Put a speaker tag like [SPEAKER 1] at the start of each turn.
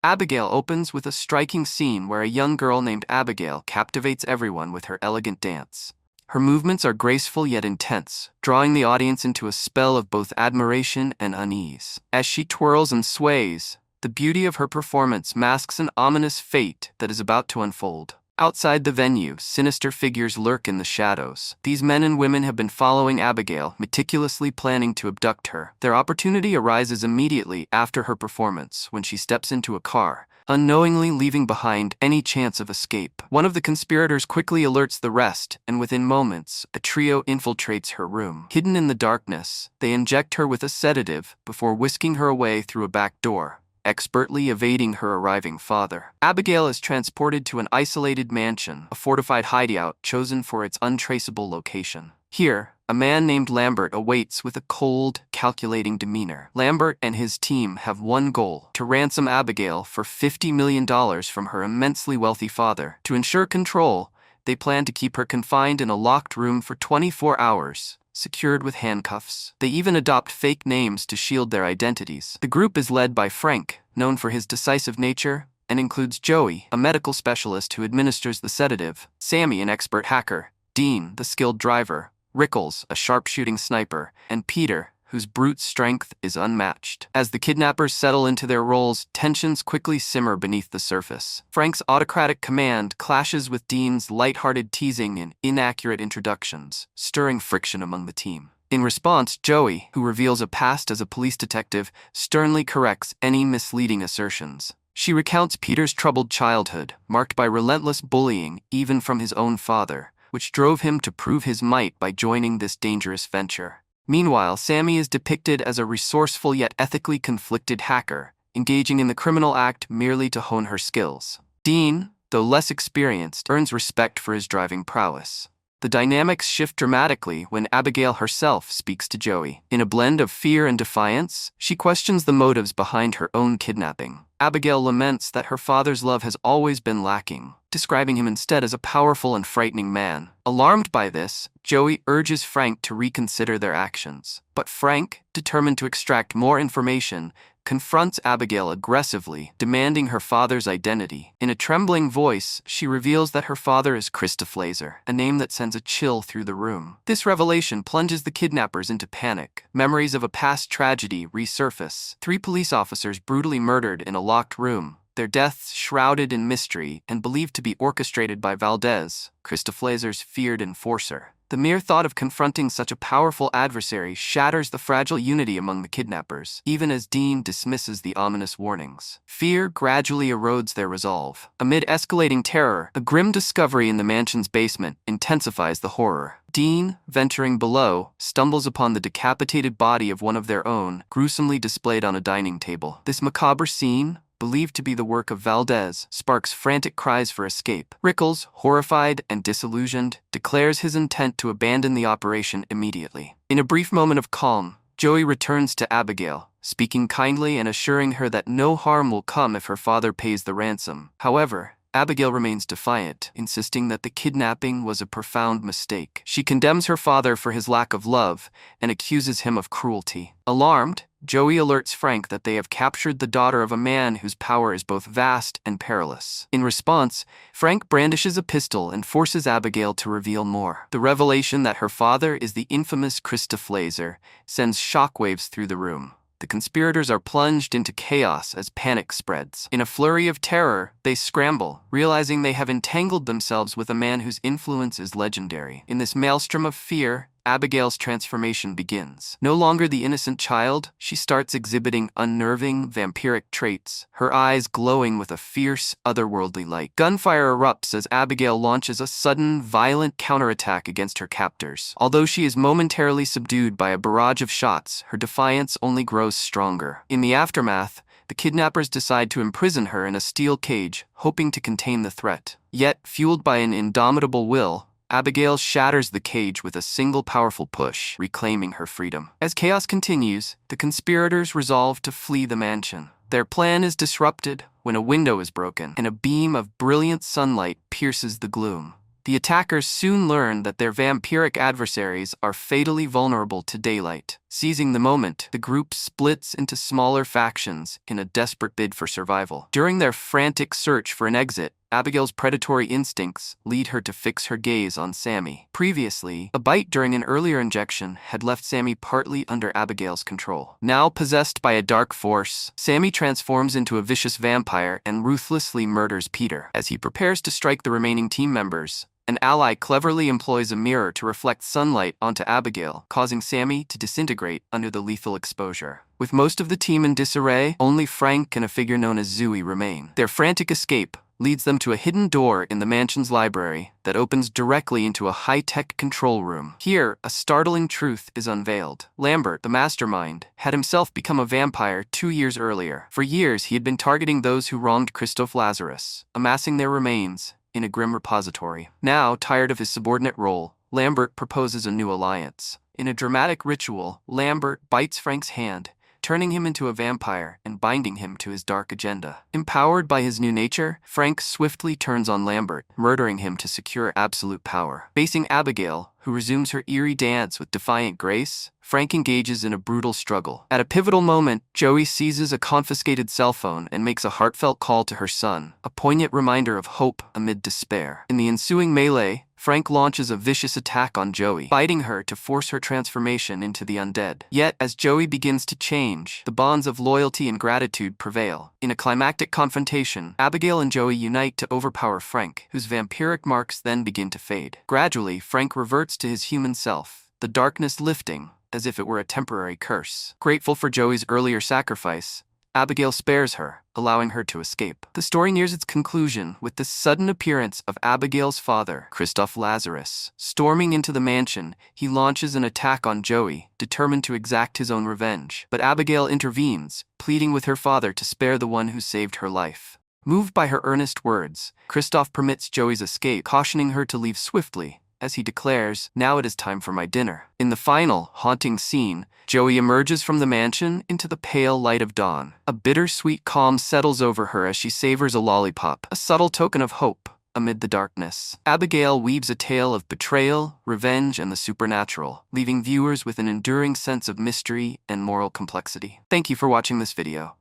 [SPEAKER 1] Abigail opens with a striking scene where a young girl named Abigail captivates everyone with her elegant dance. Her movements are graceful yet intense, drawing the audience into a spell of both admiration and unease. As she twirls and sways, the beauty of her performance masks an ominous fate that is about to unfold. Outside the venue, sinister figures lurk in the shadows. These men and women have been following Abigail, meticulously planning to abduct her. Their opportunity arises immediately after her performance, when she steps into a car, unknowingly leaving behind any chance of escape. One of the conspirators quickly alerts the rest, and within moments, a trio infiltrates her room. Hidden in the darkness, they inject her with a sedative before whisking her away through a back door, expertly evading her arriving father. Abigail is transported to an isolated mansion, a fortified hideout chosen for its untraceable location. Here, a man named Lambert awaits with a cold, calculating demeanor. Lambert and his team have one goal: to ransom Abigail for $50 million from her immensely wealthy father. To ensure control, they plan to keep her confined in a locked room for 24 hours, secured with handcuffs. They even adopt fake names to shield their identities. The group is led by Frank, known for his decisive nature, and includes Joey, a medical specialist who administers the sedative, Sammy, an expert hacker, Dean, the skilled driver, Rickles, a sharpshooting sniper, and Peter, whose brute strength is unmatched. As the kidnappers settle into their roles, tensions quickly simmer beneath the surface. Frank's autocratic command clashes with Dean's lighthearted teasing and inaccurate introductions, stirring friction among the team. In response, Joey, who reveals a past as a police detective, sternly corrects any misleading assertions. She recounts Peter's troubled childhood, marked by relentless bullying, even from his own father, which drove him to prove his might by joining this dangerous venture. Meanwhile, Sammy is depicted as a resourceful yet ethically conflicted hacker, engaging in the criminal act merely to hone her skills. Dean, though less experienced, earns respect for his driving prowess. The dynamics shift dramatically when Abigail herself speaks to Joey. In a blend of fear and defiance, she questions the motives behind her own kidnapping. Abigail laments that her father's love has always been lacking, describing him instead as a powerful and frightening man. Alarmed by this, Joey urges Frank to reconsider their actions. But Frank, determined to extract more information, confronts Abigail aggressively, demanding her father's identity. In a trembling voice, she reveals that her father is Christopher, a name that sends a chill through the room. This revelation plunges the kidnappers into panic. Memories of a past tragedy resurface. 3 police officers brutally murdered in a locked room, their deaths shrouded in mystery and believed to be orchestrated by Valdez, Christopher's feared enforcer. The mere thought of confronting such a powerful adversary shatters the fragile unity among the kidnappers, even as Dean dismisses the ominous warnings. Fear gradually erodes their resolve. Amid escalating terror, a grim discovery in the mansion's basement intensifies the horror. Dean, venturing below, stumbles upon the decapitated body of one of their own, gruesomely displayed on a dining table. This macabre scene, believed to be the work of Valdez, sparks frantic cries for escape. Rickles, horrified and disillusioned, declares his intent to abandon the operation immediately. In a brief moment of calm, Joey returns to Abigail, speaking kindly and assuring her that no harm will come if her father pays the ransom. However, Abigail remains defiant, insisting that the kidnapping was a profound mistake. She condemns her father for his lack of love and accuses him of cruelty. Alarmed, Joey alerts Frank that they have captured the daughter of a man whose power is both vast and perilous. In response, Frank brandishes a pistol and forces Abigail to reveal more. The revelation that her father is the infamous Christopher sends shockwaves through the room. The conspirators are plunged into chaos as panic spreads. In a flurry of terror, they scramble, realizing they have entangled themselves with a man whose influence is legendary. In this maelstrom of fear, Abigail's transformation begins. No longer the innocent child, she starts exhibiting unnerving, vampiric traits, her eyes glowing with a fierce, otherworldly light. Gunfire erupts as Abigail launches a sudden, violent counterattack against her captors. Although she is momentarily subdued by a barrage of shots, her defiance only grows stronger. In the aftermath, the kidnappers decide to imprison her in a steel cage, hoping to contain the threat. Yet, fueled by an indomitable will, Abigail shatters the cage with a single powerful push, reclaiming her freedom. As chaos continues, the conspirators resolve to flee the mansion. Their plan is disrupted when a window is broken, and a beam of brilliant sunlight pierces the gloom. The attackers soon learn that their vampiric adversaries are fatally vulnerable to daylight. Seizing the moment, the group splits into smaller factions in a desperate bid for survival. During their frantic search for an exit, Abigail's predatory instincts lead her to fix her gaze on Sammy. Previously, a bite during an earlier injection had left Sammy partly under Abigail's control. Now possessed by a dark force, Sammy transforms into a vicious vampire and ruthlessly murders Peter. As he prepares to strike the remaining team members, an ally cleverly employs a mirror to reflect sunlight onto Abigail, causing Sammy to disintegrate under the lethal exposure. With most of the team in disarray, only Frank and a figure known as Zooey remain. Their frantic escape leads them to a hidden door in the mansion's library that opens directly into a high-tech control room. Here, a startling truth is unveiled. Lambert, the mastermind, had himself become a vampire 2 years earlier. For years, he had been targeting those who wronged Christophe Lazarus, amassing their remains in a grim repository. Now, tired of his subordinate role, Lambert proposes a new alliance. In a dramatic ritual, Lambert bites Frank's hand, turning him into a vampire and binding him to his dark agenda. Empowered by his new nature, Frank swiftly turns on Lambert, murdering him to secure absolute power. Facing Abigail, who resumes her eerie dance with defiant grace, Frank engages in a brutal struggle. At a pivotal moment, Joey seizes a confiscated cell phone and makes a heartfelt call to her son, a poignant reminder of hope amid despair. In the ensuing melee, Frank launches a vicious attack on Joey, biting her to force her transformation into the undead. Yet, as Joey begins to change, the bonds of loyalty and gratitude prevail. In a climactic confrontation, Abigail and Joey unite to overpower Frank, whose vampiric marks then begin to fade. Gradually, Frank reverts to his human self, the darkness lifting as if it were a temporary curse. Grateful for Joey's earlier sacrifice, Abigail spares her, allowing her to escape. The story nears its conclusion with the sudden appearance of Abigail's father, Christophe Lazarus. Storming into the mansion, he launches an attack on Joey, determined to exact his own revenge. But Abigail intervenes, pleading with her father to spare the one who saved her life. Moved by her earnest words, Christophe permits Joey's escape, cautioning her to leave swiftly, as he declares, "Now it is time for my dinner." In the final, haunting scene, Joey emerges from the mansion into the pale light of dawn. A bittersweet calm settles over her as she savors a lollipop, a subtle token of hope amid the darkness. Abigail weaves a tale of betrayal, revenge, and the supernatural, leaving viewers with an enduring sense of mystery and moral complexity. Thank you for watching this video.